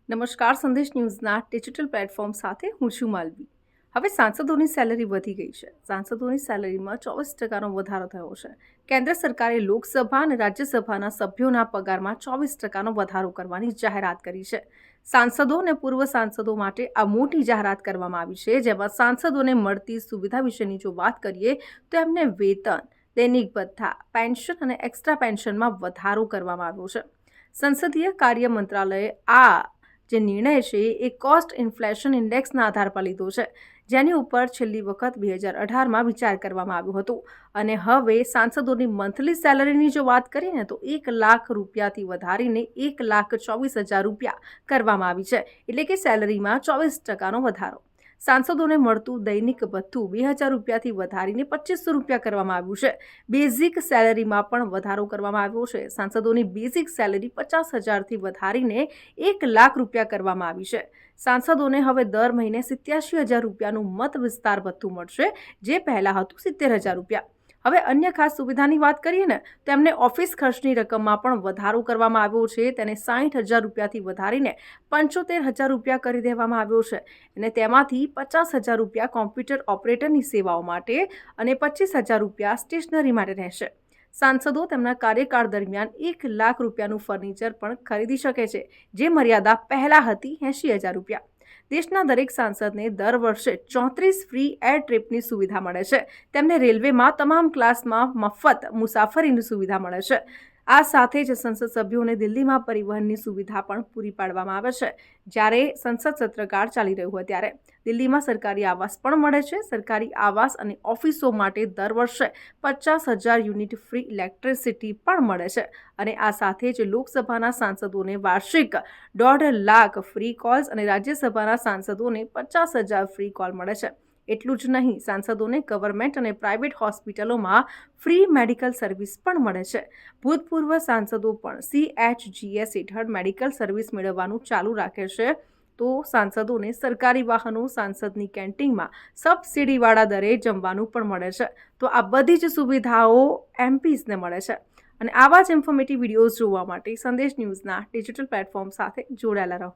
નમસ્કાર, સંદેશ ન્યૂઝના digital platform સાથે હું છું માલવી। હવે સાંસદોની સેલરી વધી ગઈ છે। સાંસદોની સેલરીમાં 24% વધારો થયો છે। કેન્દ્ર સરકારે લોકસભા અને રાજ્યસભાના સભ્યોના પગારમાં 24% વધારો કરવાની જાહેરાત કરી છે। સાંસદો અને પૂર્વ સાંસદો માટે આ મોટી જાહેરાત કરવામાં આવી છે, જેમાં સાંસદોને મળતી સુવિધા વિશેની જો વાત કરીએ તો એમને વેતન, દૈનિક ભથ્થા, પેન્શન અને એક્સ્ટ્રા પેન્શનમાં વધારો કરવામાં આવ્યો છે। સંસદીય કાર્ય મંત્રાલયે આ જે નિર્ણય છે એ કોસ્ટ ઇન્ફ્લેશન ઇન્ડેક્સના આધાર પર લીધો છે, જેની ઉપર છેલ્લી વખત 2018માં વિચાર કરવામાં આવ્યો હતો। અને હવે સાંસદોની મંથલી સેલરીની જો વાત કરીએ ને તો 1 લાખ રૂપિયાથી વધારીને 1,24,000 રૂપિયા કરવામાં આવી છે, એટલે કે સેલરીમાં 24% વધારો। સાંસદોને મળતું દૈનિક ભથ્થું 2,000 રૂપિયાથી વધારીને 2,500 રૂપિયા કરવામાં આવ્યું છે। બેઝિક સેલરીમાં પણ વધારો કરવામાં આવ્યો છે। સાંસદોની બેઝિક સેલરી 50,000થી વધારીને 1 લાખ રૂપિયા કરવામાં આવી છે। સાંસદોને હવે દર મહિને 87,000 રૂપિયાનું મત વિસ્તાર ભથ્થું મળશે, જે પહેલા હતું 70,000 રૂપિયા। હવે અન્ય ખાસ સુવિધાની વાત કરીએ ને તો એમને ઓફિસ ખર્ચની રકમમાં પણ વધારો કરવામાં આવ્યો છે। તેને 60,000 રૂપિયાથી વધારીને 75,000 રૂપિયા કરી દેવામાં આવ્યો છે, અને તેમાંથી 50,000 રૂપિયા કોમ્પ્યુટર ઓપરેટરની સેવાઓ માટે અને 25,000 રૂપિયા સ્ટેશનરી માટે રહેશે। સાંસદો તેમના કાર્યકાળ દરમિયાન 1 લાખ રૂપિયાનું ફર્નિચર પણ ખરીદી શકે છે, જે મર્યાદા પહેલા હતી 80,000 રૂપિયા। દેશના દરેક સાંસદને દર વર્ષે 34 ફ્રી એર ટ્રીપની સુવિધા મળે છે। તેમને રેલવેમાં તમામ ક્લાસમાં મફત મુસાફરીની સુવિધા મળે છે। આ સાથે જ સંસદ સભ્યોને દિલ્હીમાં પરિવહનની સુવિધા પણ પૂરી પાડવામાં આવે છે। જ્યારે સંસદ સત્રકાળ ચાલી રહ્યું હોય ત્યારે દિલ્હીમાં સરકારી આવાસ પણ મળે છે। સરકારી આવાસ અને ઓફિસો માટે દર વર્ષે 50,000 યુનિટ ફ્રી ઇલેક્ટ્રિસિટી પણ મળે છે, અને આ સાથે જ લોકસભાના સાંસદોને વાર્ષિક 1.5 લાખ ફ્રી કોલ્સ અને રાજ્યસભાના સાંસદોને 50,000 ફ્રી કોલ મળે છે। એટલું જ નહીં, સાંસદોને ગવર્મેન્ટ અને પ્રાઇવેટ હોસ્પિટલોમાં ફ્રી મેડિકલ સર્વિસ પણ મળે છે। ભૂતપૂર્વ સાંસદો પણ CHGS હેઠળ મેડિકલ સર્વિસ મેળવવાનું ચાલુ રાખે છે। તો સાંસદોને સરકારી વાહનો, સાંસદની કેન્ટીનમાં સબસિડીવાળા દરે જમવાનું પણ મળે છે। તો આ બધી જ સુવિધાઓ MPsને મળે છે। અને આવા જ ઇન્ફોર્મેટિવ વિડીયોઝ જોવા માટે સંદેશ ન્યૂઝના ડિજિટલ પ્લેટફોર્મ સાથે જોડાયેલા રહો।